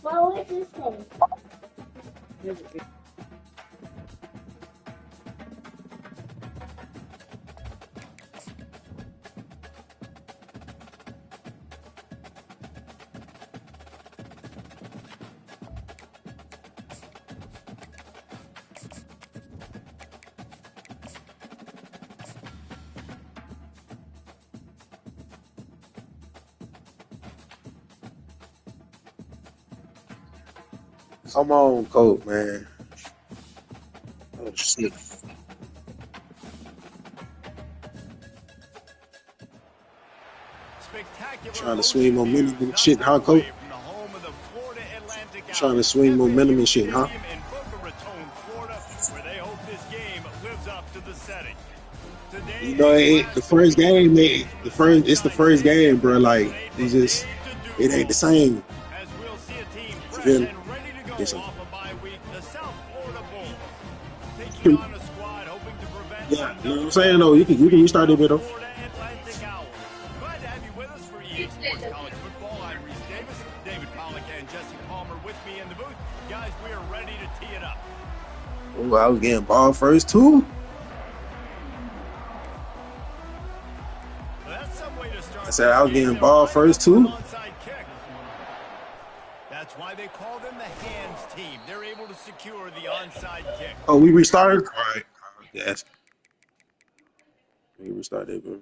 Well, what is this? Come on, Colt, man. Oh, shit. Trying to swing momentum and shit, huh, Colt? Trying to swing momentum and shit, huh? You know, the first game, it's the first game, bro. Like, it ain't the same. You feel me? It's yeah, you know what I'm saying? Though you can restart it, bit though. Glad to have you with us for EA Sports College Football. I'm Reese Davis, David Pollack, and Jesse Palmer with me in the booth. Guys, we are ready to tee it up. Oh, I was getting ball first too. Well, that's some way to start. I said I was getting ball first too. That's why they call them the hands team. They're able to secure the onside kick. Oh, we restarted? All right. Yes. We restarted, bro.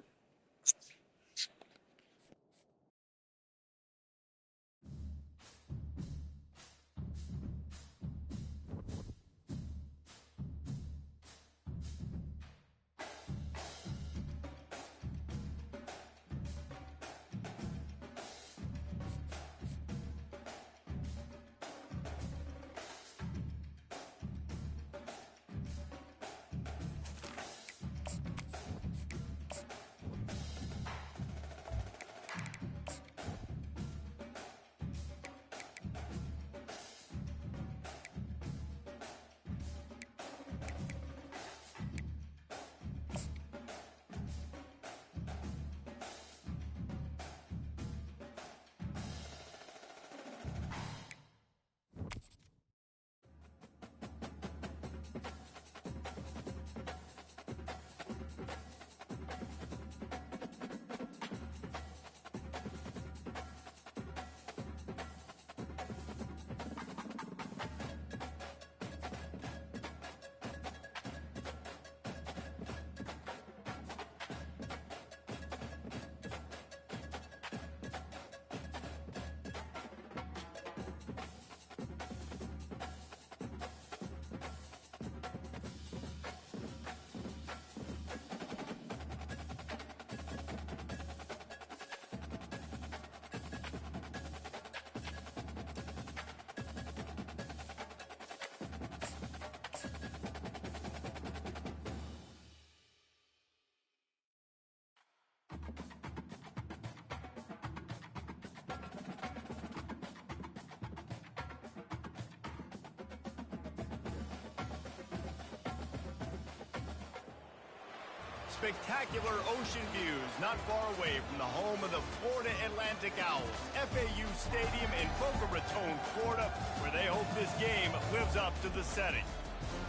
Spectacular ocean views not far away from the home of the Florida Atlantic Owls, FAU Stadium in Boca Raton, Florida, where they hope this game lives up to the setting.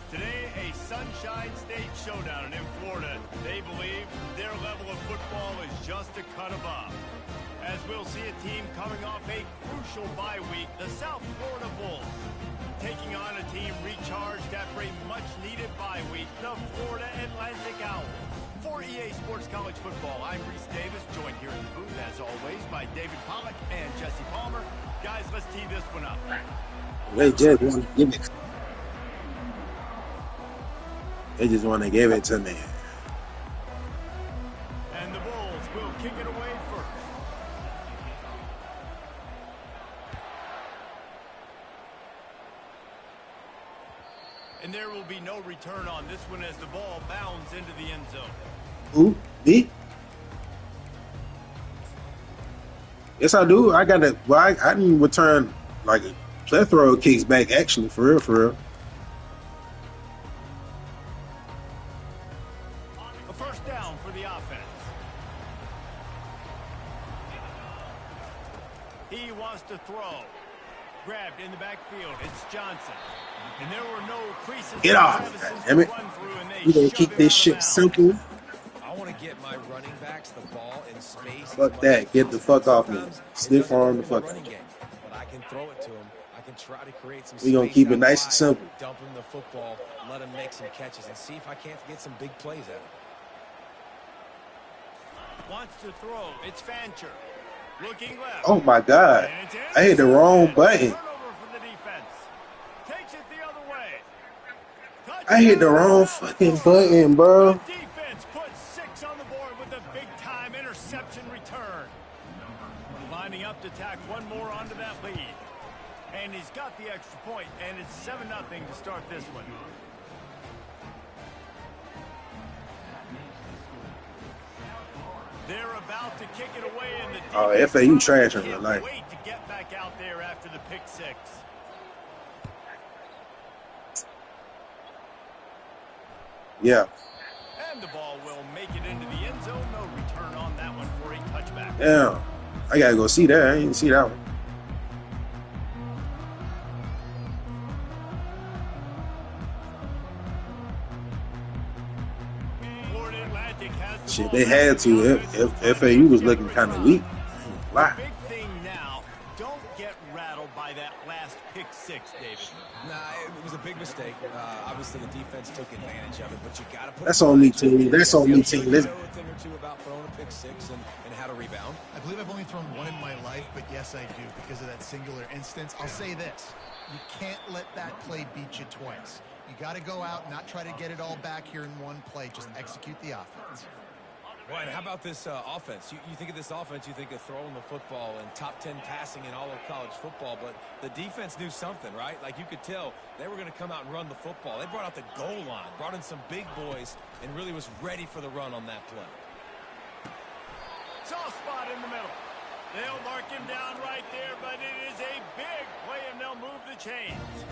Today, a Sunshine State showdown in Florida. They believe their level of football is just a cut above. As we'll see a team coming off a crucial bye week, the South Florida Bulls, taking on a team recharged after a much-needed bye week, the Florida Atlantic Owls. For EA Sports College Football, I'm Reese Davis, joined here in the booth, as always, by David Pollack and Jesse Palmer. Guys, let's tee this one up. They just want to give it. They just want to give it to me. And the Bulls will kick it away first. And there will be no return on this one as the ball bounds into the end zone. Who? Me? Yes, I do. I got it. Well, I didn't return like a plethora of kicks back, actually, for real, for real. A first down for the offense. He wants to throw. grabbed in the backfield. It's Johnson. And there were no creases. Get off. Damn it. We're going to keep this shit simple. I want to get my running backs the ball in space. Fuck that. Get the fuck off me. Stiff arm the fuck out. But I can throw it to him. I can try to create some space. We're going to keep it nice and simple. Dump him the football, let him make some catches, and see if I can't get some big plays out of him. Wants to throw. It's Fancher. Looking left. Oh my God. I hit the wrong button. Takes it the other way. I hit the wrong fucking button, bro. The defense puts 6 on the board with a big-time interception return. Lining up to tack one more onto that lead. And he's got the extra point, and it's 7-0 to start this one. They're about to kick it away in the FAU trash in real life. Wait to get back out there after the pick 6. Yeah. And the ball will make it into the end zone. No return on that one for a touchback. Damn. I gotta go see that. I didn't see that one. Shit, they had to. If FAU was looking kind of weak. Wow. Big thing now, don't get rattled by that last pick 6, David. Nah, it was a big mistake. Obviously, the defense took advantage of it, but you got to put. That's on me, team. That's on me, team. Listen. A thing or two about throwing a pick 6 and how to rebound. I believe I've only thrown one in my life, but yes, I do because of that singular instance. I'll say this: you can't let that play beat you twice. You got to go out and not try to get it all back here in one play. Just execute the offense. Well, and how about this offense? You think of this offense, you think of throwing the football and top 10 passing in all of college football, but the defense knew something, right? Like you could tell they were going to come out and run the football. They brought out the goal line, brought in some big boys, and really was ready for the run on that play. Soft spot in the middle. They'll mark him down right there, but it is a big play, and they'll move the chains.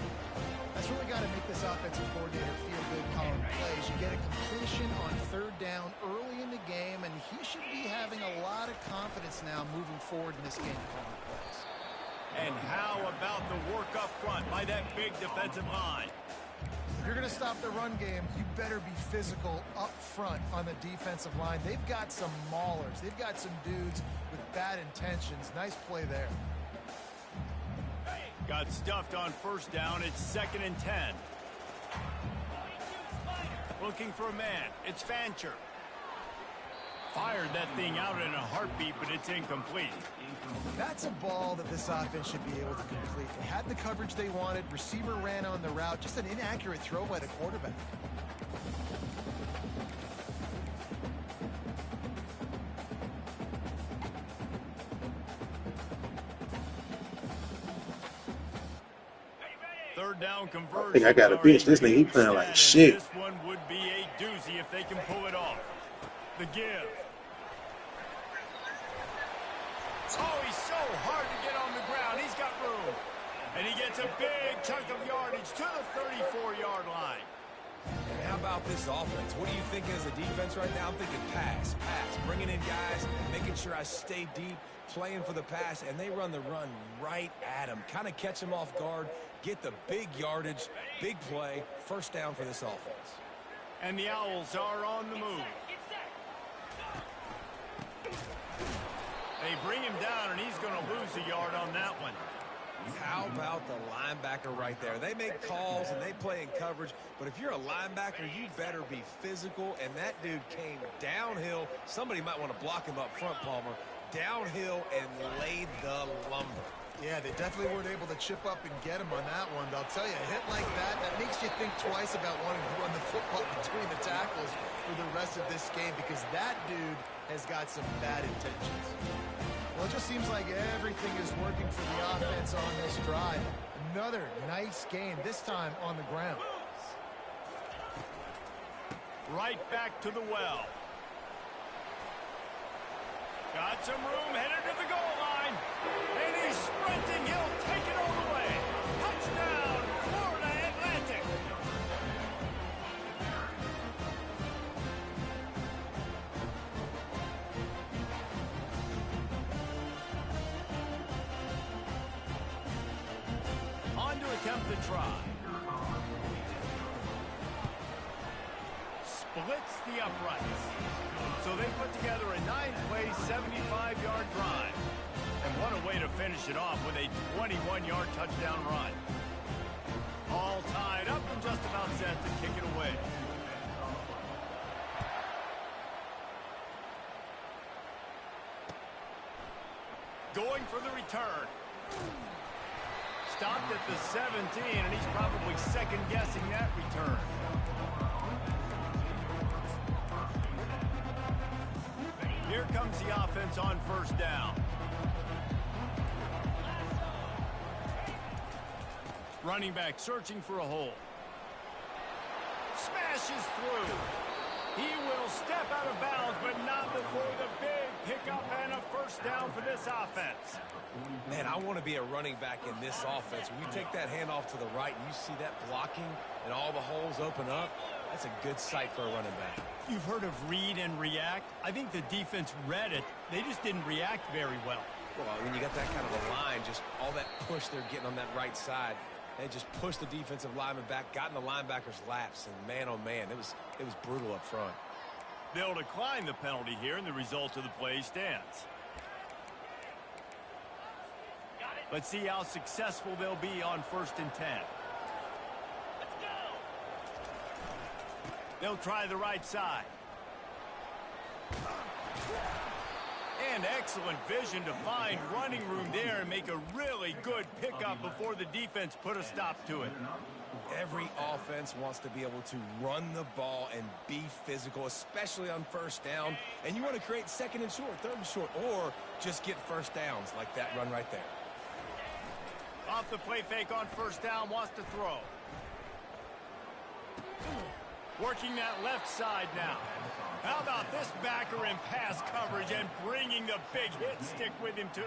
That's really got to make this offensive coordinator feel good calling plays. You get a completion on 3rd down early in the game, and he should be having a lot of confidence now moving forward in this game calling plays. And how about the work up front by that big defensive line? If you're going to stop the run game, you better be physical up front on the defensive line. They've got some maulers. They've got some dudes with bad intentions. Nice play there. Got stuffed on 1st down. It's 2nd and 10. Looking for a man. It's Fancher. Fired that thing out in a heartbeat, but it's incomplete. That's a ball that this offense should be able to complete. They had the coverage they wanted. Receiver ran on the route. Just an inaccurate throw by the quarterback. Down conversion. I think I got a bitch. This nigga, he playing like shit. This one would be a doozy if they can pull it off. The give. Oh, he's so hard to get on the ground. He's got room. And he gets a big chunk of yardage to the 34-yard line. And how about this offense? What are you thinking as a defense right now? I'm thinking pass. Bringing in guys, making sure I stay deep, playing for the pass, and they run the run right at him. Kind of catch him off guard, get the big yardage, big play, 1st down for this offense. And the Owls are on the move. They bring him down, and he's going to lose a yard on that one. How about the linebacker right there? They make calls and they play in coverage, but if you're a linebacker, you better be physical, and that dude came downhill. Somebody might want to block him up front, Palmer. Downhill and laid the lumber. Yeah, they definitely weren't able to chip up and get him on that one. But I'll tell you, a hit like that makes you think twice about wanting to run the football between the tackles for the rest of this game, because that dude has got some bad intentions. Well, it just seems like everything is working for the offense on this drive. Another nice game, this time on the ground. Right back to the well. Got some room, headed to the goal line. And he's sprinting. He'll take it all the way. Touchdown, Florida Atlantic. the try. Splits the uprights. So they put together a 9-play, 75-yard drive. And what a way to finish it off with a 21-yard touchdown run. All tied up and just about set to kick it away. Going for the return. Stopped at the 17, and he's probably second-guessing that return. Here comes the offense on first down. Running back searching for a hole. Smashes through. He will step out of bounds, but not before the big pickup and a first down for this offense. Man, I want to be a running back in this offense. When you take that handoff to the right and you see that blocking and all the holes open up, that's a good sight for a running back. You've heard of read and react. I think the defense read it. They just didn't react very well. Well, when you got that kind of a line, just all that push they're getting on that right side, they just pushed the defensive lineman back, got in the linebacker's laps, and man, oh man, it was brutal up front. They'll decline the penalty here, and the result of the play stands. Let's see how successful they'll be on 1st and 10. Let's go. They'll try the right side. And excellent vision to find running room there and make a really good pickup before the defense put a stop to it. Every offense wants to be able to run the ball and be physical, especially on first down. And you want to create 2nd and short, 3rd and short, or just get first downs like that run right there. Off the play fake on first down, wants to throw. Working that left side now. How about this backer in pass coverage and bringing the big hit stick with him too?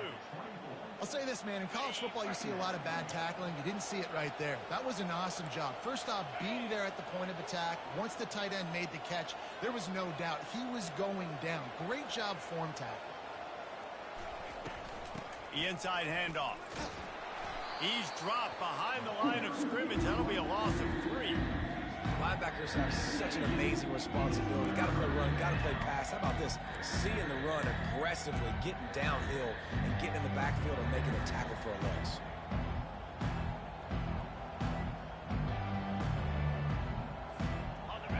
I'll say this, man. In college football, you see a lot of bad tackling. You didn't see it right there. That was an awesome job. First off, being there at the point of attack. Once the tight end made the catch, there was no doubt he was going down. Great job form tackle. The inside handoff. He's dropped behind the line of scrimmage. That'll be a loss of 3. Linebackers have such an amazing responsibility. Got to play run, got to play pass. How about this? Seeing the run aggressively, getting downhill, and getting in the backfield and making a tackle for a loss.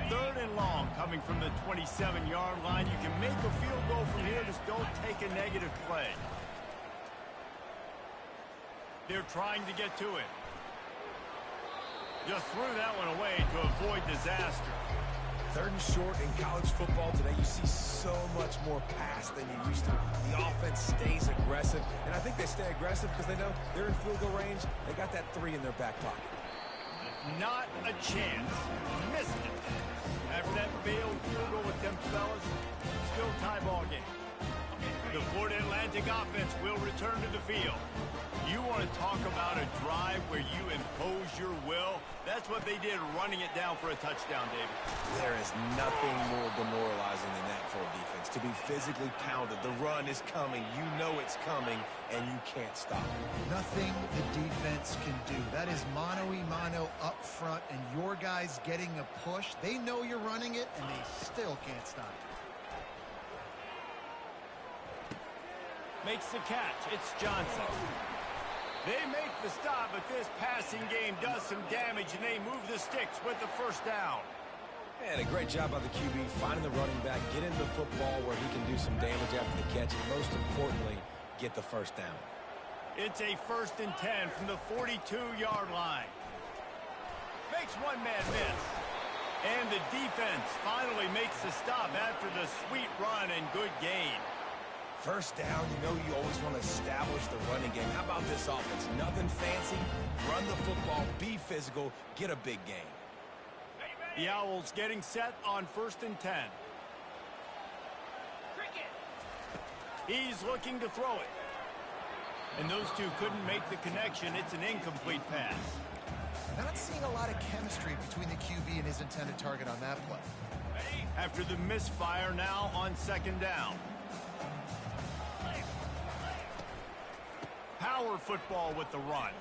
Third and long coming from the 27-yard line. You can make a field goal from here. Just don't take a negative play. They're trying to get to it. Just threw that one away to avoid disaster. 3rd and short in college football today, you see so much more pass than you used to. The offense stays aggressive, and I think they stay aggressive because they know they're in field goal range. They got that 3 in their back pocket. Not a chance. Missed it. After that failed field goal attempt, fellas, still tie ball game. The Florida Atlantic offense will return to the field. You want to talk about a drive where you impose your will? That's what they did, running it down for a touchdown, David. There is nothing more demoralizing than that for a defense. To be physically pounded. The run is coming. You know it's coming, and you can't stop it. Nothing the defense can do. That is mano-a-mano up front, and your guys getting a push. They know you're running it, and they still can't stop it. Makes the catch. It's Johnson. They make the stop, but this passing game does some damage, and they move the sticks with the first down. And a great job by the QB finding the running back, get into football where he can do some damage after the catch, and most importantly, get the first down. It's a 1st and 10 from the 42-yard line. Makes one man miss. And the defense finally makes the stop after the sweet run and good gain. First down, you know you always want to establish the running game. How about this offense? Nothing fancy. Run the football, be physical, get a big gain. The Owls getting set on 1st and 10. He's looking to throw it. And those two couldn't make the connection. It's an incomplete pass. Not seeing a lot of chemistry between the QB and his intended target on that play. After the misfire, now on 2nd down. Power football with the run.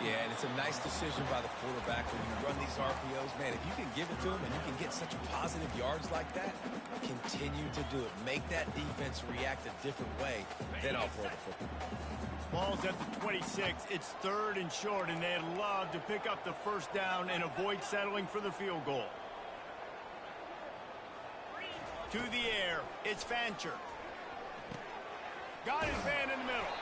Yeah, and it's a nice decision by the quarterback when you run these RPOs. Man, if you can give it to him and you can get such positive yards like that, continue to do it. Make that defense react a different way, then I'll throw the football. Ball's at the 26. It's 3rd and short, and they'd love to pick up the first down and avoid settling for the field goal. To the air, it's Fancher. Got his man in the middle.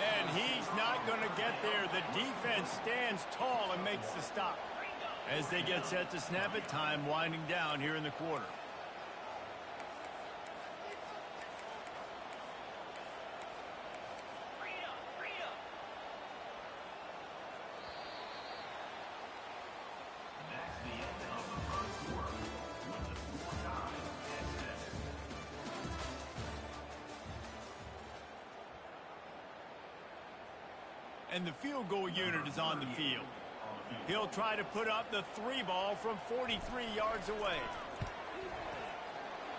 And he's not going to get there. The defense stands tall and makes the stop. As they get set to snap it, time winding down here in the quarter. And the field goal unit is on the field. He'll try to put up the 3 ball from 43 yards away.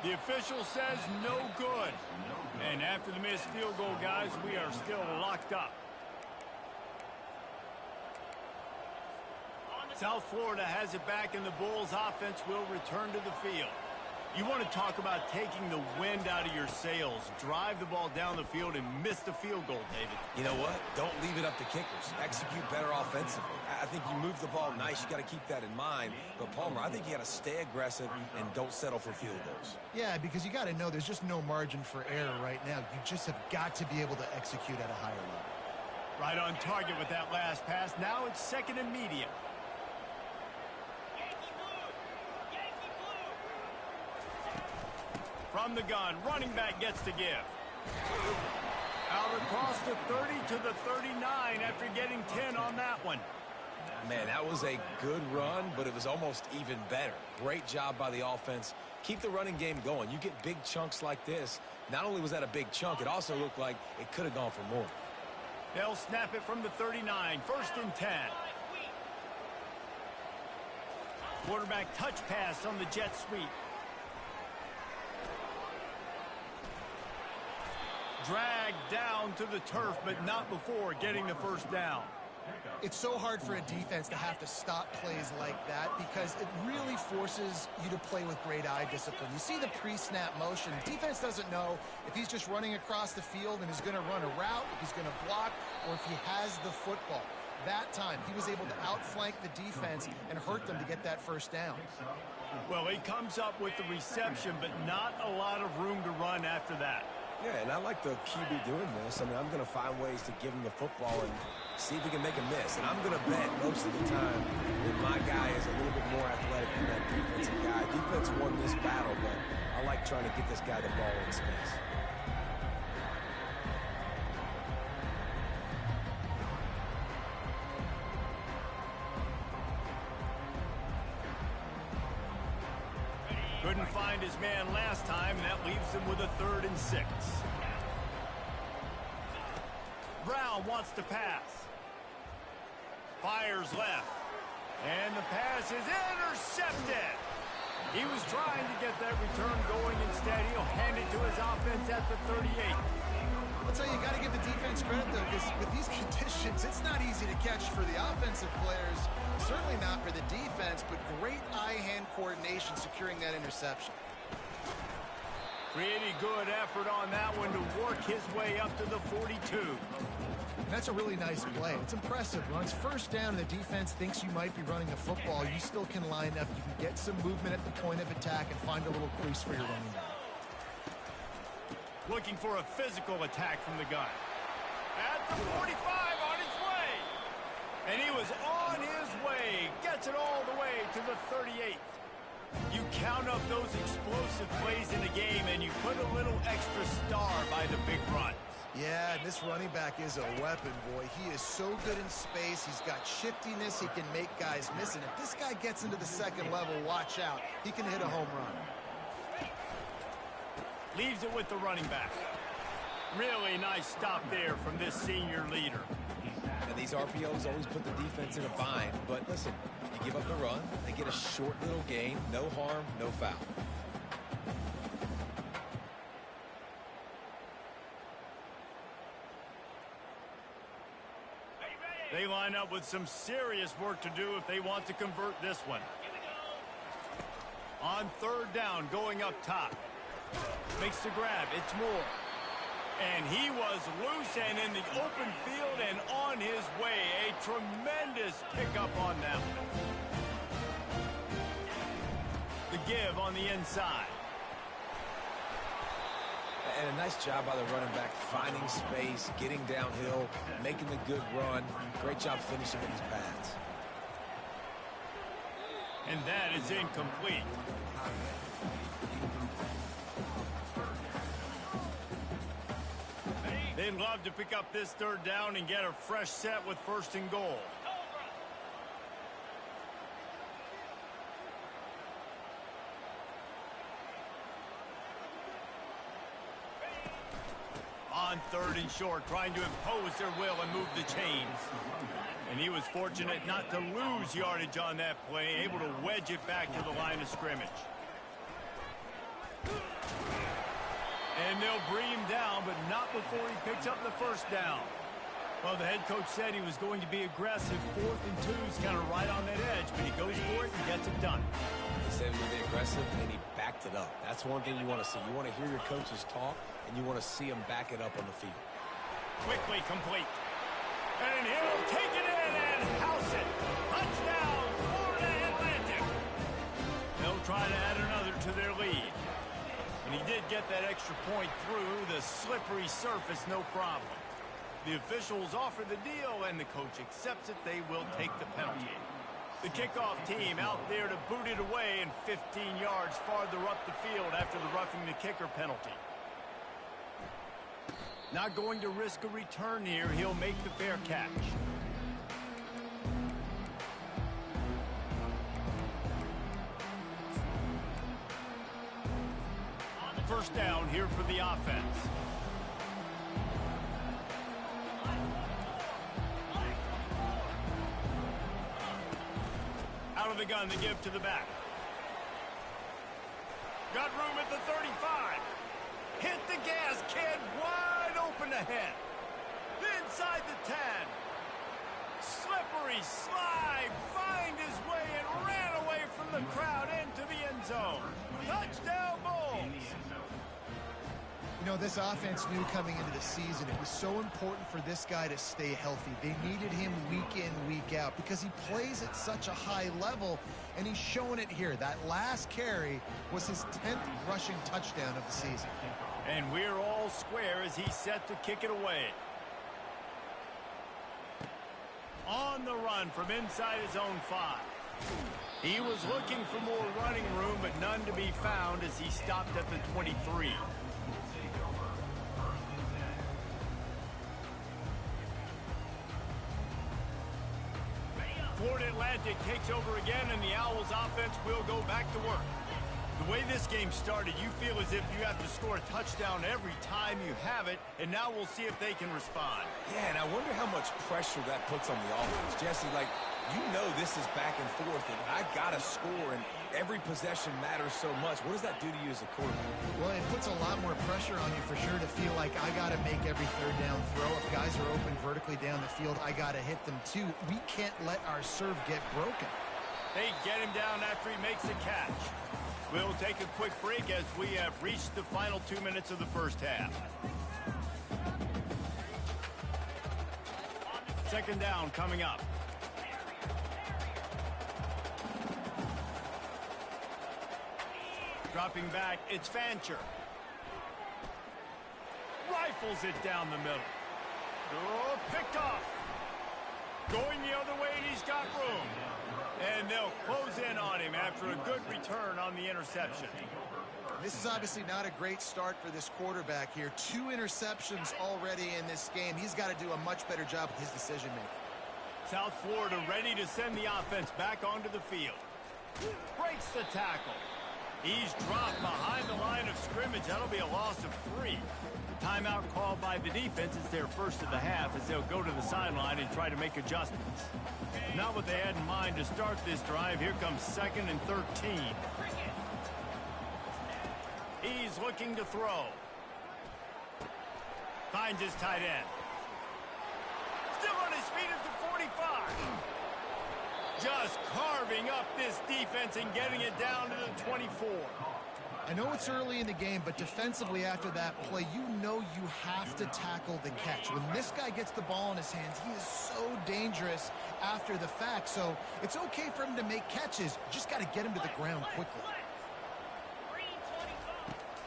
The official says no good. And after the missed field goal, guys, we are still locked up. South Florida has it back, and the Bulls offense will return to the field. You want to talk about taking the wind out of your sails. Drive the ball down the field and miss the field goal, David. You know what? Don't leave it up to kickers. Execute better offensively. I think you move the ball nice. You got to keep that in mind. But, Palmer, I think you got to stay aggressive and don't settle for field goals. Yeah, because you got to know there's just no margin for error right now. You just have got to be able to execute at a higher level. Right on target with that last pass. Now it's 2nd and medium. From the gun, running back gets to give. Out across the 30 to the 39 after getting 10 on that one. Man, that was a good run, but it was almost even better. Great job by the offense. Keep the running game going. You get big chunks like this. Not only was that a big chunk, it also looked like it could have gone for more. They'll snap it from the 39, 1st and 10. Quarterback touch pass on the jet sweep. Dragged down to the turf, but not before getting the first down. It's so hard for a defense to have to stop plays like that because it really forces you to play with great eye discipline. You see the pre-snap motion. Defense doesn't know if he's just running across the field and is going to run a route, if he's going to block, or if he has the football. That time, he was able to outflank the defense and hurt them to get that first down. Well, he comes up with the reception, but not a lot of room to run after that. Yeah, and I like the QB doing this. I mean, I'm going to find ways to give him the football and see if he can make a miss. And I'm going to bet most of the time that my guy is a little bit more athletic than that defensive guy. Defense won this battle, but I like trying to get this guy the ball in space. Couldn't find his man last time, and that leaves him with a 3rd and 6. Brown wants to pass. Fires left. And the pass is intercepted. He was trying to get that return going. Instead, he'll hand it to his offense at the 38. I'll tell you, you got to give the defense credit, though, because with these conditions, it's not easy to catch for the offensive players. Certainly not for the defense, but great eye-hand coordination securing that interception. Pretty good effort on that one to work his way up to the 42. And that's a really nice play. It's impressive. When it's first down and the defense thinks you might be running the football, you still can line up. You can get some movement at the point of attack and find a little crease for your running back. Looking for a physical attack from the gun. At the 45 on his way. And he was on his way. Gets it all the way to the 38. You count up those explosive plays in the game and you put a little extra star by the big runs. Yeah, this running back is a weapon, boy. He is so good in space. He's got shiftiness. He can make guys miss. And if this guy gets into the second level, watch out. He can hit a home run. Leaves it with the running back. Really nice stop there from this senior leader. And these RPOs always put the defense in a bind. But listen, you give up the run, they get a short little gain, no harm, no foul. They line up with some serious work to do if they want to convert this one. On third down, going up top. Makes the grab. It's Moore. And he was loose and in the open field and on his way. A tremendous pickup on that one. The give on the inside. And a nice job by the running back, finding space, getting downhill, making the good run. Great job finishing with these pads. And that is incomplete. They'd love to pick up this third down and get a fresh set with 1st and goal. On 3rd and short, trying to impose their will and move the chains. And he was fortunate not to lose yardage on that play, able to wedge it back to the line of scrimmage. And they'll bring him down, but not before he picks up the 1st down. Well, the head coach said he was going to be aggressive. 4th and 2 is kind of right on that edge, but he goes for it and gets it done. He said he was going to be aggressive, and he backed it up. That's one thing you want to see. You want to hear your coaches talk, and you want to see them back it up on the field. Quickly complete. And he'll take it in and house it. Touchdown, Florida Atlantic. They'll try to add another to their lead. And he did get that extra point through the slippery surface, no problem. The officials offer the deal, and the coach accepts it. They will take the penalty. The kickoff team out there to boot it away and 15 yards farther up the field after the roughing the kicker penalty. Not going to risk a return here. He'll make the fair catch. First down here for the offense. Out of the gun, the give to the back. Got room at the 35. Hit the gas, kid. Wide open ahead. Inside the 10. Slippery slide. Find his way and ran away from the crowd into the end zone. Touchdown, Bulls. You know, this offense knew coming into the season it was so important for this guy to stay healthy. They needed him week in, week out because he plays at such a high level, and he's showing it here. That last carry was his 10th rushing touchdown of the season. And we're all square as he's set to kick it away. On the run from inside his own 5. He was looking for more running room, but none to be found as he stopped at the 23. Florida Atlantic takes over again, and the Owls offense will go back to work. The way this game started, you feel as if you have to score a touchdown every time you have it, and now we'll see if they can respond. Yeah, and I wonder how much pressure that puts on the offense. Jesse, like, you know this is back and forth, and I got to score, and every possession matters so much. What does that do to you as a quarterback? Well, it puts a lot more pressure on you for sure to feel like I got to make every 3rd down throw. If guys are open vertically down the field, I got to hit them too. We can't let our serve get broken. They get him down after he makes a catch. We'll take a quick break as we have reached the final 2 minutes of the first half. 2nd down coming up. Dropping back, it's Fancher. Rifles it down the middle. Oh, picked off. Going the other way, and he's got room. And they'll close in on him after a good return on the interception. This is obviously not a great start for this quarterback here. 2 interceptions already in this game. He's got to do a much better job with his decision-making. South Florida ready to send the offense back onto the field. Breaks the tackle. He's dropped behind the line of scrimmage. That'll be a loss of 3. The timeout called by the defense is their first of the half as they'll go to the sideline and try to make adjustments. Not what they had in mind to start this drive. Here comes 2nd and 13. He's looking to throw. Finds his tight end. Still on his feet at the 45. Just carving up this defense and getting it down to the 24. I know it's early in the game, but defensively after that play, you know you have to tackle the catch. When this guy gets the ball in his hands, he is so dangerous after the fact. So it's okay for him to make catches. Just got to get him to the ground quickly.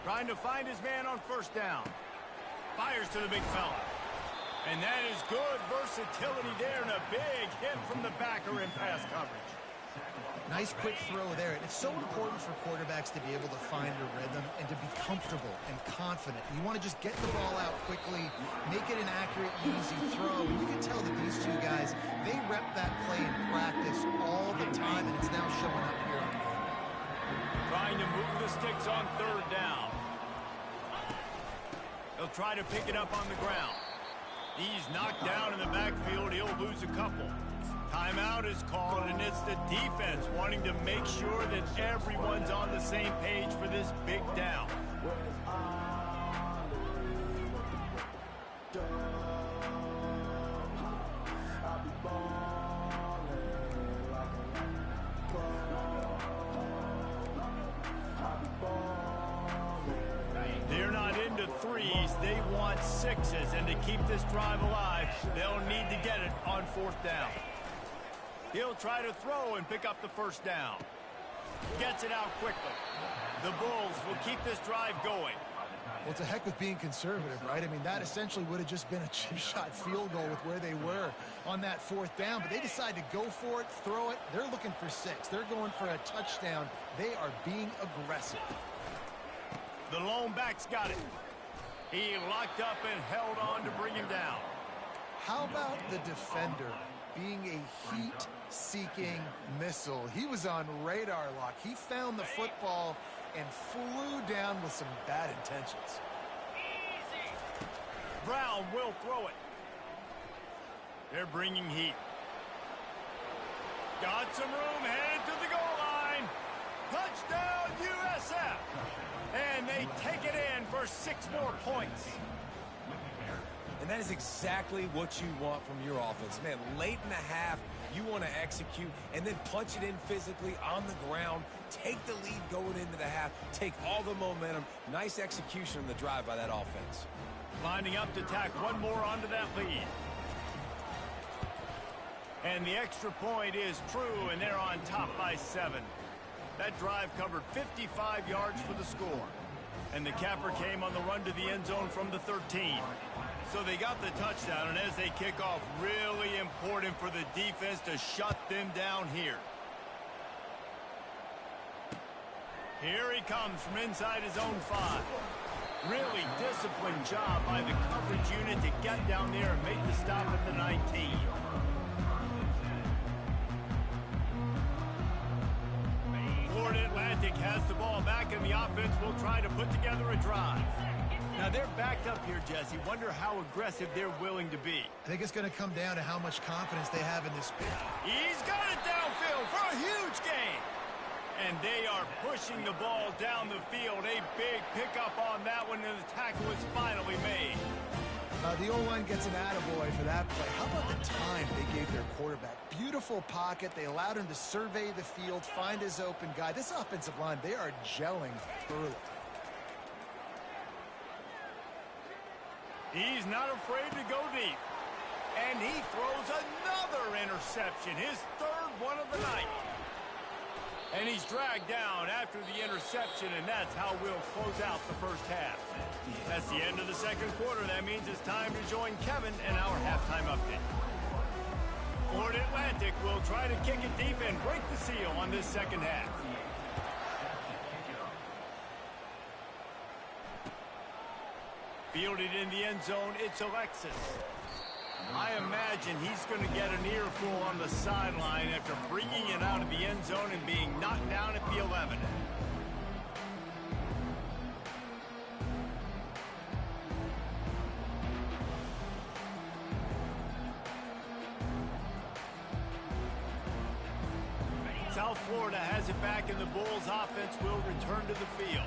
Trying to find his man on first down. Fires to the big fella. And that is good versatility there, and a big hit from the backer in pass coverage. Nice quick throw there. And it's so important for quarterbacks to be able to find a rhythm and to be comfortable and confident. You want to just get the ball out quickly, make it an accurate, easy throw. And you can tell that these two guys, they rep that play in practice all the time, and it's now showing up here on game. Trying to move the sticks on third down. He'll try to pick it up on the ground. He's knocked down in the backfield. He'll lose a couple. Timeout is called, and it's the defense wanting to make sure that everyone's on the same page for this big down. They're not into threes. They want sixes, and to keep this drive alive, they'll need to get it on fourth down. He'll try to throw and pick up the first down. Gets it out quickly. The Bulls will keep this drive going. Well, it's a heck with being conservative, right? I mean, that essentially would have just been a chip shot field goal with where they were on that fourth down. But they decide to go for it, throw it. They're looking for 6. They're going for a touchdown. They are being aggressive. The lone back's got it. He locked up and held on to bring him down. How about the defender being a heat-seeking missile? He was on radar lock. He found the football and flew down with some bad intentions. Brown will throw it. They're bringing heat. Got some room, headed to the goal line. Touchdown, USF. And they take it in for 6 more points. And that is exactly what you want from your offense. Man, late in the half, you want to execute and then punch it in physically on the ground. Take the lead going into the half. Take all the momentum. Nice execution on the drive by that offense. Lining up to tack one more onto that lead. And the extra point is true, and they're on top by 7. That drive covered 55 yards for the score. And the capper came on the run to the end zone from the 13. So they got the touchdown, and as they kick off, really important for the defense to shut them down here. Here he comes from inside his own 5. Really disciplined job by the coverage unit to get down there and make the stop at the 19. Florida Atlantic has the ball back, and the offense will try to put together a drive. Now they're backed up here, Jesse. Wonder how aggressive they're willing to be. I think it's going to come down to how much confidence they have in this pick. He's got it downfield for a huge gain. And they are pushing the ball down the field. A big pickup on that one, and the tackle is finally made. The O-line gets an attaboy for that play. How about the time they gave their quarterback? Beautiful pocket. They allowed him to survey the field, find his open guy. This offensive line, they are gelling early. He's not afraid to go deep. And he throws another interception, his 3rd one of the night. And he's dragged down after the interception, and that's how we'll close out the first half. That's the end of the second quarter. That means it's time to join Kevin in our halftime update. Florida Atlantic will try to kick it deep and break the seal on this second half. Fielded in the end zone, it's Alexis. I imagine he's going to get an earful on the sideline after bringing it out of the end zone and being knocked down at the 11. South Florida has it back, and the Bulls offense will return to the field.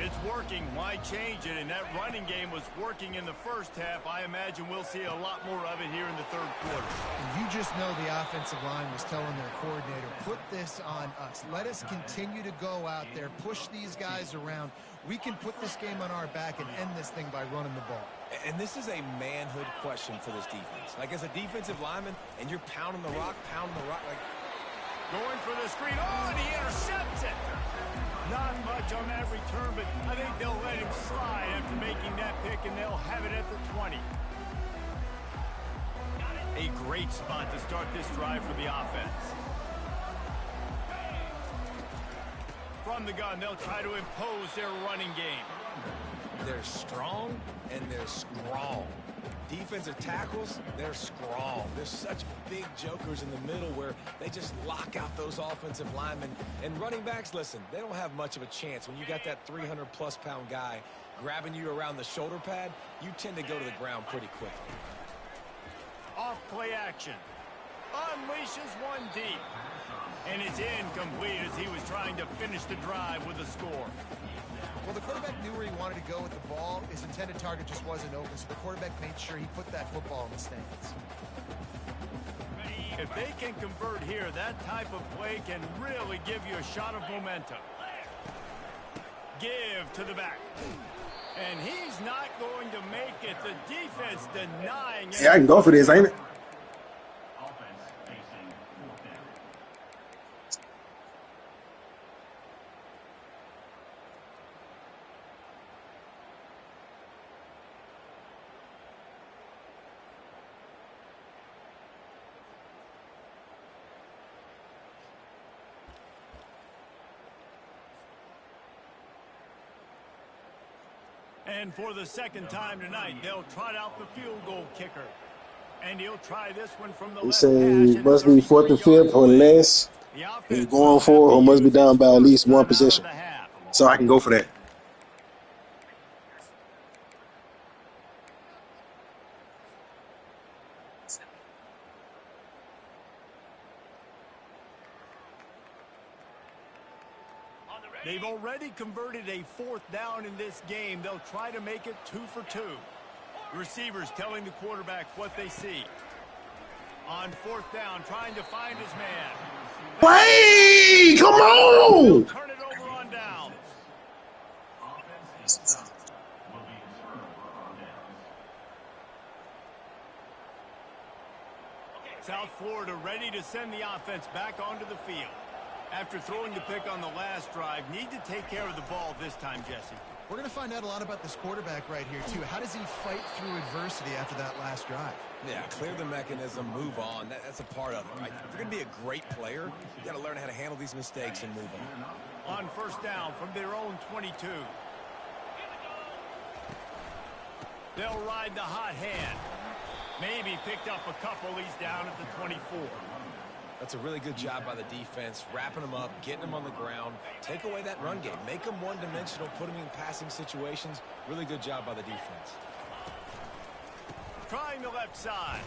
it's working, why change it? And that running game was working in the first half. I imagine we'll see a lot more of it here in the third quarter. And you just know the offensive line was telling their coordinator, put this on us. Let us continue to go out there, push these guys around. We can put this game on our back and end this thing by running the ball. And this is a manhood question for this defense. Like, as a defensive lineman, and you're pounding the rock, like... Going for the screen. Oh, and he intercepts it. Not much on that return, but I think they'll let him slide after making that pick, and they'll have it at the 20. A great spot to start this drive for the offense. From the gun, they'll try to impose their running game. They're strong, and they're strong. Defensive tackles, they're strong. There's such big jokers in the middle where they just lock out those offensive linemen. And running backs, listen, they don't have much of a chance. When you got that 300-plus pound guy grabbing you around the shoulder pad, you tend to go to the ground pretty quickly. Off play action. Unleashes one deep. And it's incomplete as he was trying to finish the drive with a score. Well, the quarterback knew where he wanted to go with the ball. His intended target just wasn't open, so the quarterback made sure he put that football in the stands. If they can convert here, that type of play can really give you a shot of momentum. Give to the back. And he's not going to make it. The defense denying it. Yeah, I can go for this, ain't it? And for the second time tonight, they'll trot out the field goal kicker. And he'll try this one from the He left saying hash you must be 4th and 5th or less. And going for it, or must be down by at least one possession. So I can go for that. They've already converted a 4th down in this game. They'll try to make it 2 for 2. Receivers telling the quarterback what they see. On 4th down, trying to find his man. Wait! Come on! Turn it over on downs. South Florida ready to send the offense back onto the field. After throwing the pick on the last drive, need to take care of the ball this time, Jesse. We're going to find out a lot about this quarterback right here, too. How does he fight through adversity after that last drive? Yeah, clear the mechanism, move on. That's a part of it, right? If you're going to be a great player, you got to learn how to handle these mistakes and move on. On 1st down from their own 22. They'll ride the hot hand. Maybe picked up a couple. He's down at the 24. That's a really good job by the defense, wrapping them up, getting them on the ground. Take away that run game. Make them one-dimensional, put them in passing situations. Really good job by the defense. Trying the left side.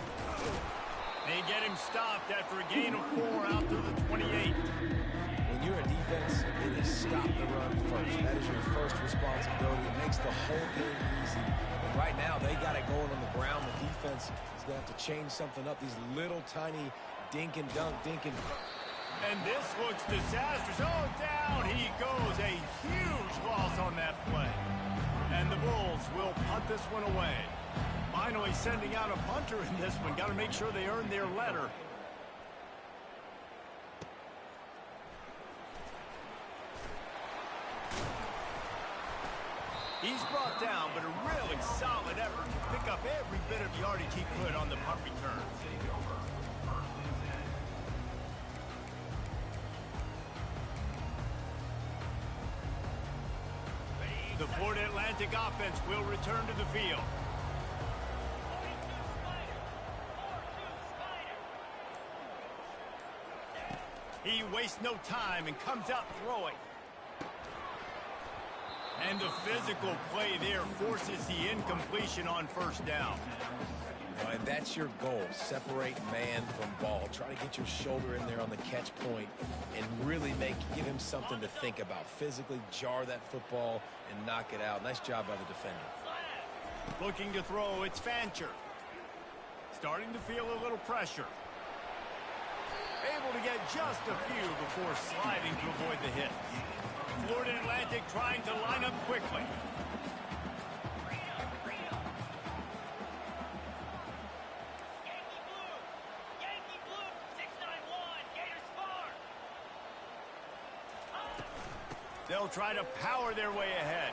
They get him stopped after a gain of 4 out to the 28. When you're a defense, it is stop the run first. That is your first responsibility. It makes the whole game easy. And right now, they got it going on the ground. The defense is going to have to change something up. These little tiny dink and dunk, dink and... And this looks disastrous. Oh, down he goes. A huge loss on that play. And the Bulls will punt this one away. Finally sending out a punter in this one. Got to make sure they earn their letter. He's brought down, but a really solid effort to pick up every bit of yardage he could on the punt return. The Florida Atlantic offense will return to the field. He wastes no time and comes out throwing. And the physical play there forces the incompletion on 1st down. And that's your goal. Separate man from ball. Try to get your shoulder in there on the catch point and really give him something to think about. Physically jar that football and knock it out. Nice job by the defender. Looking to throw, it's Fancher. Starting to feel a little pressure. Able to get just a few before sliding to avoid the hit. Florida Atlantic trying to line up quickly. They'll try to power their way ahead.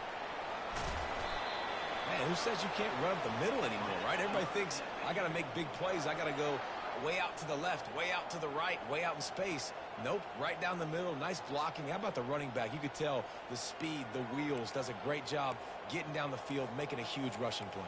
Man, who says you can't run up the middle anymore, right? Everybody thinks, I got to make big plays. I got to go way out to the left, way out to the right, way out in space. Nope, right down the middle. Nice blocking. How about the running back? You could tell the speed, the wheels, does a great job getting down the field, making a huge rushing play.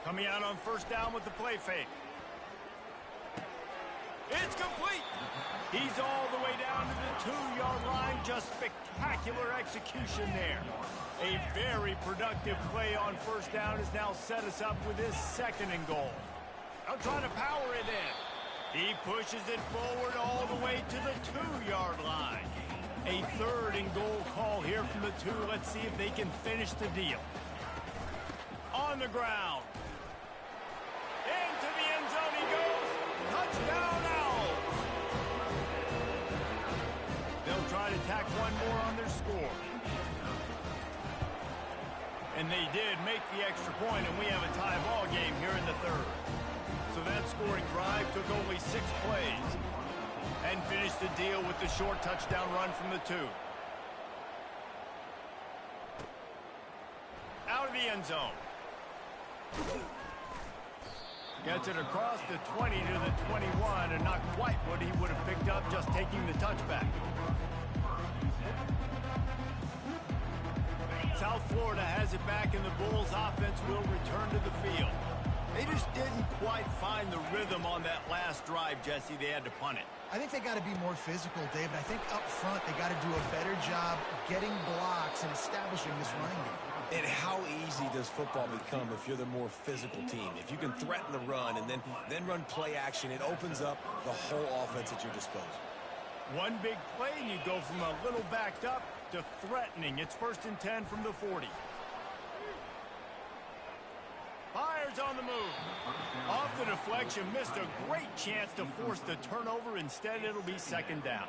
Coming out on first down with the play fake. It's complete. He's all the way down to the 2-yard line. Just spectacular execution there. A very productive play on first down has now set us up with his 2nd and goal. Now trying to power it in. He pushes it forward all the way to the 2-yard line. A 3rd and goal call here from the 2. Let's see if they can finish the deal. On the ground. Into the end zone he goes. Touchdown Owls. They'll try to tack one more on their score. And they did make the extra point, and we have a tie ball game here in the 3rd. So that scoring drive took only 6 plays and finished the deal with the short touchdown run from the 2. Out of the end zone. Gets it across the 20 to the 21, and not quite what he would have picked up just taking the touchback. South Florida has it back, and the Bulls offense will return to the field. They just didn't quite find the rhythm on that last drive, Jesse. They had to punt it. I think they got to be more physical, David. I think up front they got to do a better job getting blocks and establishing this running game. And how easy does football become if you're the more physical team? If you can threaten the run and then run play action, it opens up the whole offense at your disposal. One big play, and you go from a little backed up to threatening. It's 1st and 10 from the 40. Fires on the move. Off the deflection, missed a great chance to force the turnover. Instead, it'll be 2nd down.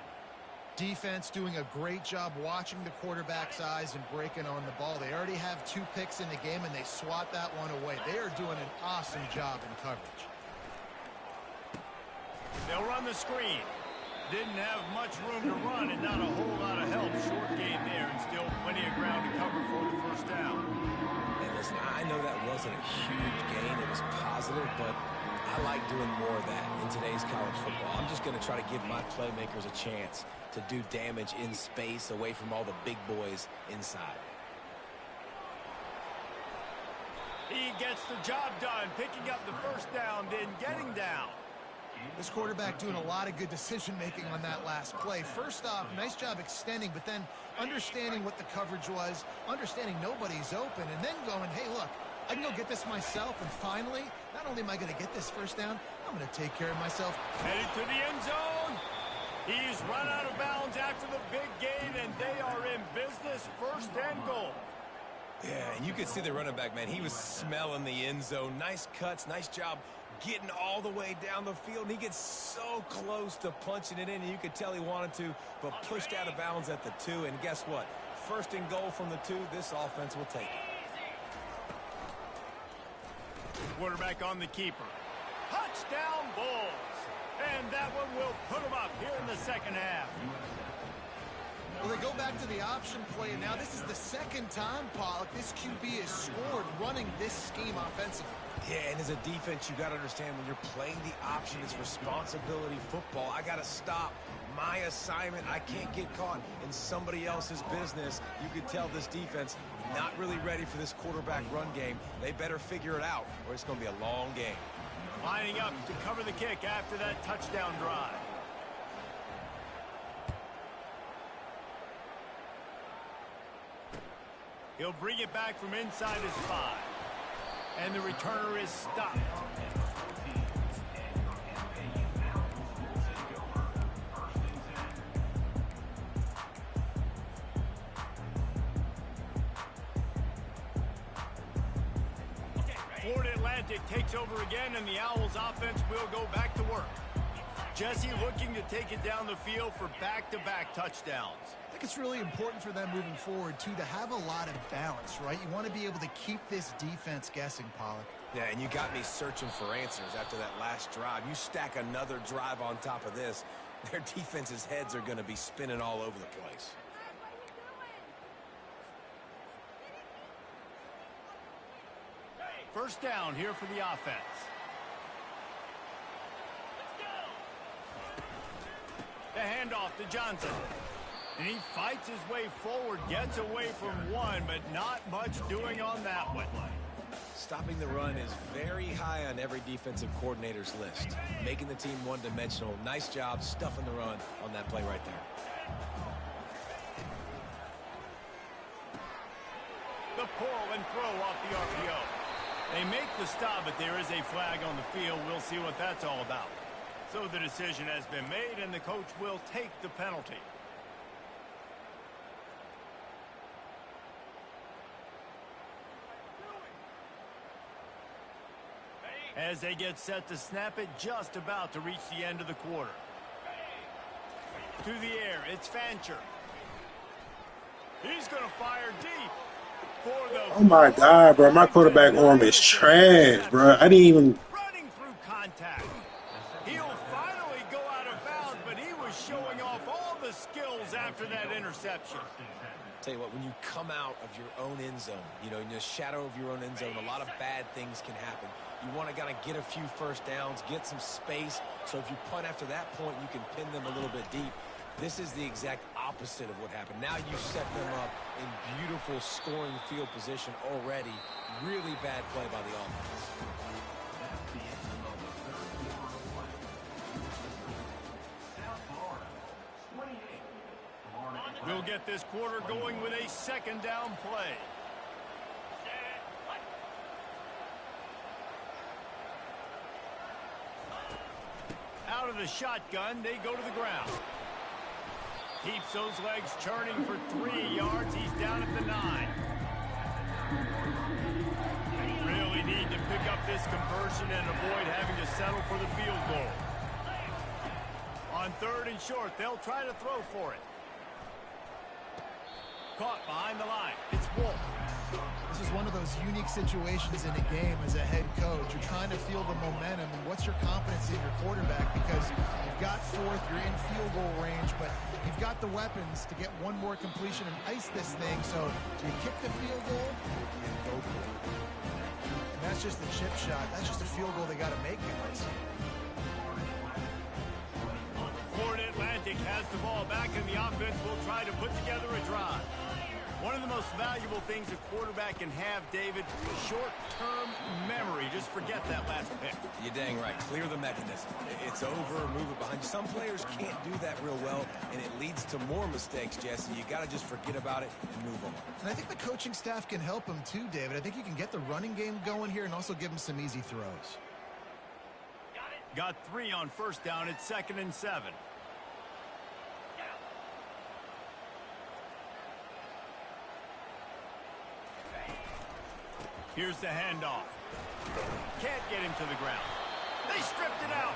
Defense doing a great job watching the quarterback's eyes and breaking on the ball. They already have 2 picks in the game, and they swat that one away. They are doing an awesome job in coverage. They'll run the screen. Didn't have much room to run and not a whole lot of help. Short gain there, and still plenty of ground to cover for the 1st down. And listen, I know that wasn't a huge gain. It was positive, but I like doing more of that in today's college football. I'm just going to try to give my playmakers a chance to do damage in space away from all the big boys inside. He gets the job done, picking up the 1st down, then getting down. This quarterback doing a lot of good decision-making on that last play. First off, nice job extending, but then understanding what the coverage was, understanding nobody's open, and then going, hey, look, I can go get this myself, and finally, not only am I going to get this 1st down, I'm going to take care of myself. Headed to the end zone. He's run out of bounds after the big gain, and they are in business. 1st and goal. Yeah, and you could see the running back, man. He was smelling the end zone. Nice cuts, nice job getting all the way down the field. And he gets so close to punching it in, and you could tell he wanted to, but pushed out of bounds at the 2. And guess what? 1st and goal from the 2. This offense will take it. Quarterback on the keeper. Touchdown Bulls. And that one will put them up here in the 2nd half. Well, they go back to the option play, and now this is the 2nd time, Pollock, this QB has scored running this scheme offensively. Yeah, and as a defense, you got to understand when you're playing the option, it's responsibility football. I got to stop my assignment. I can't get caught in somebody else's business. You could tell this defense not really ready for this quarterback run game. They better figure it out, or it's going to be a long game. Lining up to cover the kick after that touchdown drive. He'll bring it back from inside his 5. And the returner is stopped. Florida Atlantic takes over again, and the Owls offense will go back to work. Jesse looking to take it down the field for back-to-back touchdowns. I think it's really important for them moving forward, too, to have a lot of balance, right? You want to be able to keep this defense guessing, Pollock. Yeah, and you got me searching for answers after that last drive. You stack another drive on top of this, their defense's heads are going to be spinning all over the place. First down here for the offense. The handoff to Johnson. And he fights his way forward, gets away from one, but not much doing on that one. Stopping the run is very high on every defensive coordinator's list. Making the team one-dimensional. Nice job stuffing the run on that play right there. The pull and throw off the RPO. They make the stop, but there is a flag on the field. We'll see what that's all about. So the decision has been made, and the coach will take the penalty. As they get set to snap it, just about to reach the end of the quarter. To the air, it's Fancher. He's going to fire deep. Oh my God, bro. My quarterback arm is trash, bro. I didn't even. Running through contact. He'll finally go out of bounds, but he was showing off all the skills after that interception. Tell you what, when you come out of your own end zone, you know, in the shadow of your own end zone, a lot of bad things can happen. You want to kind of get a few first downs, get some space, so if you punt after that point, you can pin them a little bit deep. This is the exact opposite of what happened. Now you set them up in beautiful scoring field position already. Really bad play by the offense. We'll get this quarter going with a second down play. Out of the shotgun, they go to the ground. Keeps those legs churning for 3 yards. He's down at the 9. Really need to pick up this conversion and avoid having to settle for the field goal. On 3rd and short, they'll try to throw for it. Caught behind the line. It's Wolf. This is one of those unique situations in a game as a head coach. You're trying to feel the momentum, and what's your confidence in your quarterback? Because you've got 4th, you're in field goal range, but you've got the weapons to get one more completion and ice this thing. So do you kick the field goal and go for it? And that's just a chip shot. That's just a field goal they got to make, guys. Florida Atlantic has the ball back, and the offense will try to put together a drive. One of the most valuable things a quarterback can have, David, short-term memory. Just forget that last pick. You're dang right. Clear the mechanism. It's over, move it behind you. Some players can't do that real well, and it leads to more mistakes, Jesse. You got to just forget about it and move on. And I think the coaching staff can help him too, David. I think you can get the running game going here and also give him some easy throws. Got 3 on first down. It's 2nd and 7. Here's the handoff. Can't get him to the ground. They stripped it out.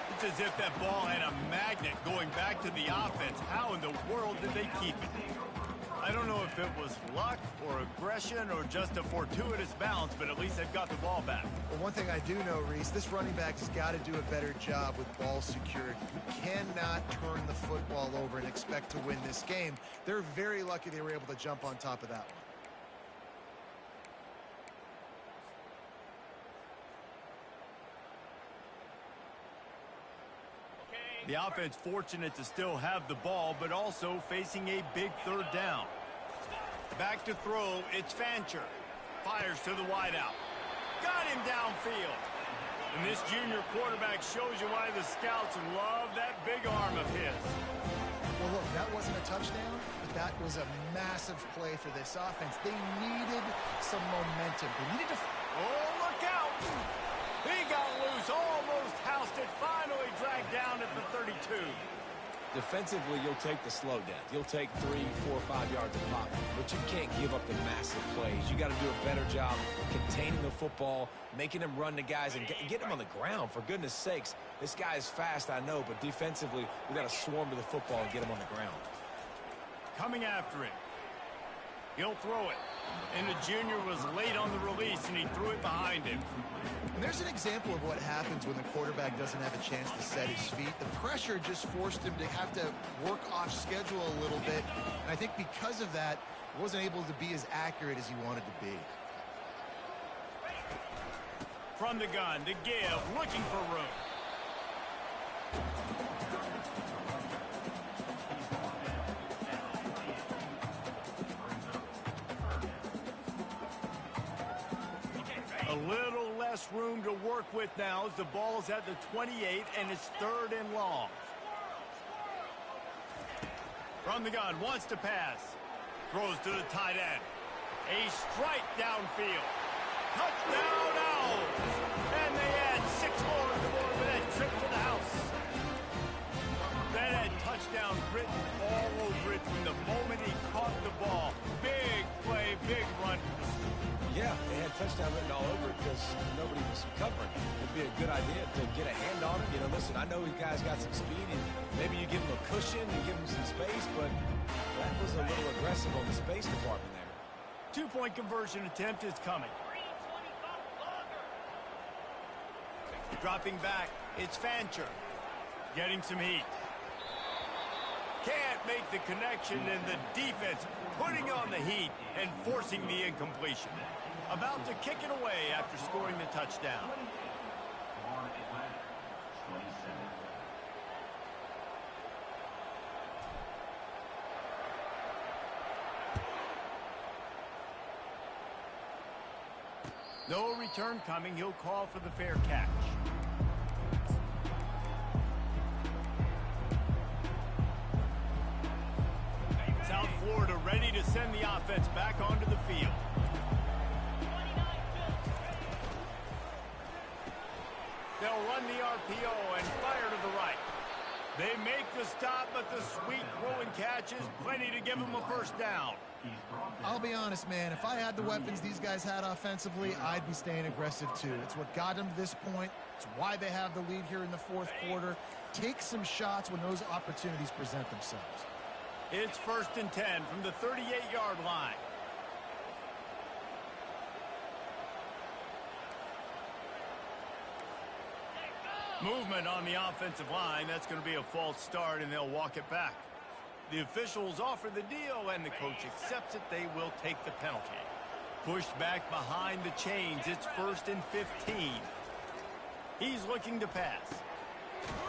It's as if that ball had a magnet going back to the offense. How in the world did they keep it? I don't know if it was luck or aggression or just a fortuitous bounce, but at least they've got the ball back. Well, one thing I do know, Reese, this running back has got to do a better job with ball security. You cannot turn the football over and expect to win this game. They're very lucky they were able to jump on top of that one. The offense fortunate to still have the ball, but also facing a big 3rd down. Back to throw, it's Fancher. Fires to the wideout. Got him downfield. And this junior quarterback shows you why the scouts love that big arm of his. Well, look, that wasn't a touchdown, but that was a massive play for this offense. They needed some momentum. They needed to... Oh, look out! He got loose, almost housed it, finally dragged down at the 32. Defensively, you'll take the slow down. You'll take 3, 4, 5 yards of pop, but you can't give up the massive plays. You got to do a better job containing the football, making them run the guys, and get them on the ground. For goodness sakes, this guy is fast, I know, but defensively, we got to swarm to the football and get him on the ground. Coming after it. He'll throw it. And the junior was late on the release, and he threw it behind him. And there's an example of what happens when the quarterback doesn't have a chance to set his feet. The pressure just forced him to have to work off schedule a little bit. And I think because of that, he wasn't able to be as accurate as he wanted to be. From the gun to give, looking for room. A little less room to work with now as the ball's at the 28 and it's 3rd and long. From the gun, wants to pass. Throws to the tight end. A strike downfield. Touchdown Owls! And they add 6 more to the board with that trip to the house. That had touchdown written all over it from the moment he caught the ball. Big play, big run. Yeah, they had touchdown written all over it because nobody was covering. It'd be a good idea to get a hand on it. You know, listen, I know you guys got some speed, and maybe you give them a cushion and give them some space, but that was a little aggressive on the space department there. 2-point conversion attempt is coming. Dropping back, it's Fancher. Getting some heat. Can't make the connection, and the defense putting on the heat and forcing the incompletion. About to kick it away after scoring the touchdown. No return coming. He'll call for the fair catch. South Florida ready to send the offense back onto the field. They'll run the RPO and fire to the right. They make the stop, but the sweet throwing catch is plenty to give them a first down. I'll be honest, man. If I had the weapons these guys had offensively, I'd be staying aggressive too. It's what got them to this point. It's why they have the lead here in the 4th quarter. Take some shots when those opportunities present themselves. It's 1st and 10 from the 38-yard line. Movement on the offensive line. That's going to be a false start, and they'll walk it back. The officials offer the deal, and the coach accepts it. They will take the penalty. Pushed back behind the chains. It's 1st and 15. He's looking to pass.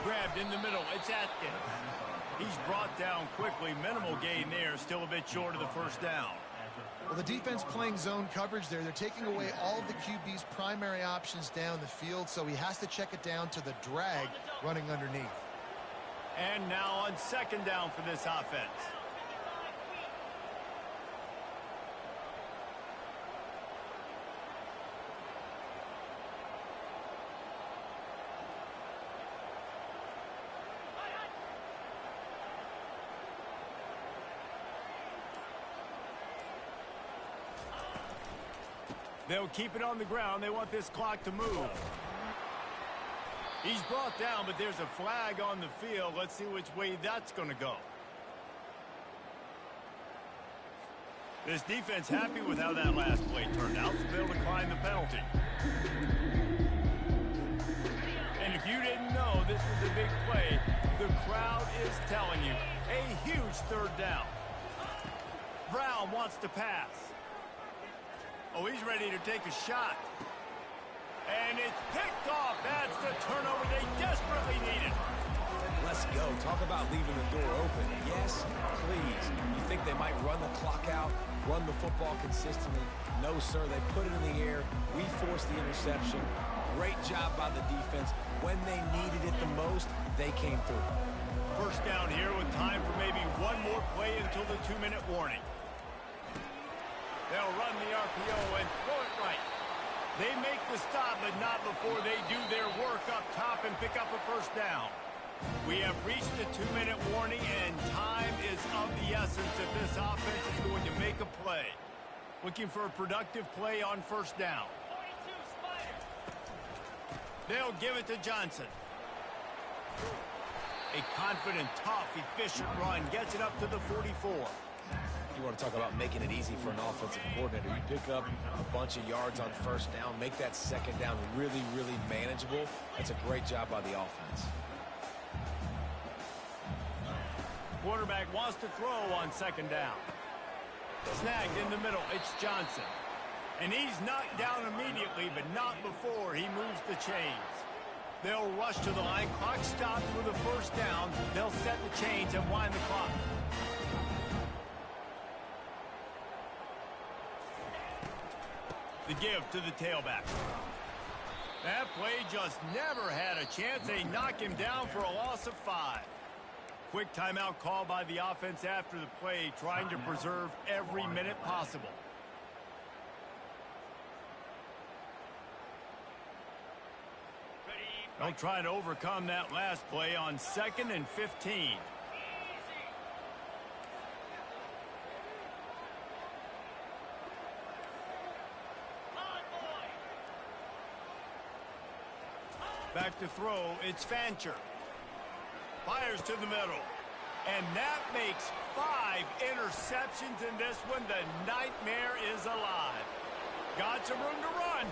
Grabbed in the middle. It's Atkins. He's brought down quickly. Minimal gain there. Still a bit short of the first down. Well, the defense playing zone coverage there. They're taking away all of the QB's primary options down the field, so he has to check it down to the drag running underneath. And now on 2nd down for this offense. They'll keep it on the ground. They want this clock to move. He's brought down, but there's a flag on the field. Let's see which way that's going to go. This defense happy with how that last play turned out, so they'll decline the penalty. And if you didn't know this was a big play, the crowd is telling you. A huge 3rd down. Brown wants to pass. Oh, he's ready to take a shot. And it's picked off. That's the turnover they desperately needed. Let's go. Talk about leaving the door open. Yes, please. You think they might run the clock out, run the football consistently? No, sir. They put it in the air. We forced the interception. Great job by the defense. When they needed it the most, they came through. First down here with time for maybe one more play until the 2-minute warning. They'll run the RPO and throw it right. They make the stop, but not before they do their work up top and pick up a first down. We have reached the 2-minute warning, and time is of the essence if this offense is going to make a play. Looking for a productive play on first down. They'll give it to Johnson. A confident, tough, efficient run gets it up to the 44. You want to talk about making it easy for an offensive coordinator. You pick up a bunch of yards on first down, make that second down really, really manageable. That's a great job by the offense. Quarterback wants to throw on second down. Snagged in the middle. It's Johnson. And he's knocked down immediately, but not before he moves the chains. They'll rush to the line. Clock stopped for the first down. They'll set the chains and wind the clock. The give to the tailback. That play just never had a chance. They knock him down for a loss of 5. Quick timeout call by the offense after the play, trying to preserve every minute possible. They'll try to overcome that last play on 2nd and 15. Back to throw, it's Fancher. Fires to the middle. And that makes 5 interceptions in this one. The nightmare is alive. Got some room to run.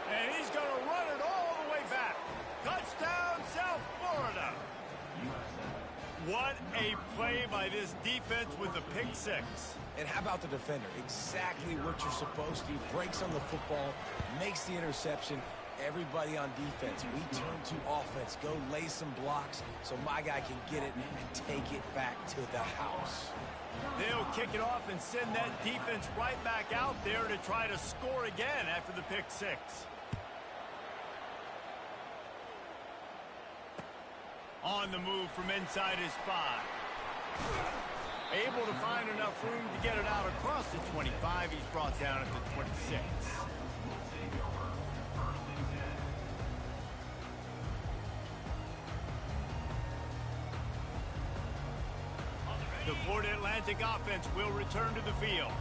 And he's going to run it all the way back. Touchdown, South Florida. What a play by this defense with the pick 6. And how about the defender? Exactly what you're supposed to. Breaks on the football, makes the interception. Everybody on defense, we turn to offense. Go lay some blocks so my guy can get it and take it back to the house. They'll kick it off and send that defense right back out there to try to score again after the pick 6. On the move from inside his 5. Able to find enough room to get it out across the 25. He's brought down at the 26. The Florida Atlantic offense will return to the field.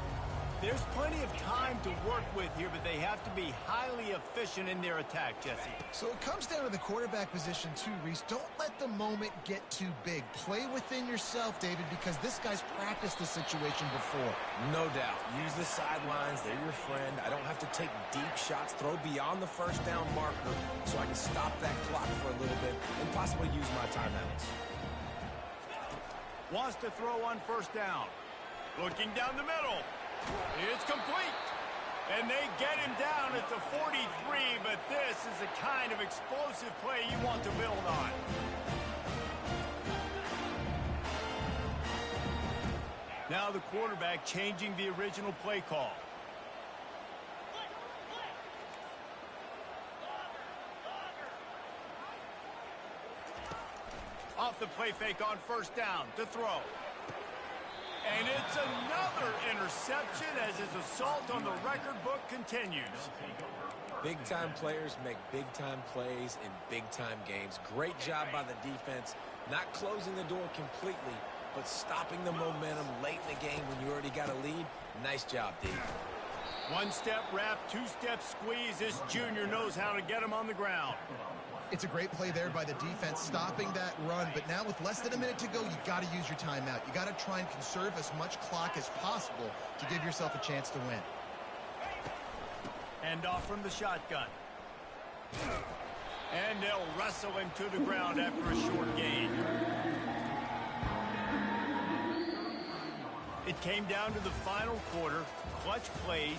There's plenty of time to work with here, but they have to be highly efficient in their attack, Jesse. So it comes down to the quarterback position too, Reese. Don't let the moment get too big. Play within yourself, David, because this guy's practiced this situation before. No doubt. Use the sidelines. They're your friend. I don't have to take deep shots. Throw beyond the first down marker so I can stop that clock for a little bit and possibly use my timeouts. Wants to throw on first down. Looking down the middle. It's complete. And they get him down at the 43, but this is the kind of explosive play you want to build on. Now the quarterback changing the original play call. Off the play fake on first down to throw. And it's another interception as his assault on the record book continues. Big-time players make big-time plays in big-time games. Great job by the defense, not closing the door completely, but stopping the momentum late in the game when you already got a lead. Nice job, D. One-step wrap, two-step squeeze. This junior knows how to get him on the ground. It's a great play there by the defense, stopping that run. But now with less than a minute to go, you got to use your timeout. You got to try and conserve as much clock as possible to give yourself a chance to win. And off from the shotgun. And they'll wrestle him to the ground after a short gain. It came down to the final quarter. Clutch plays.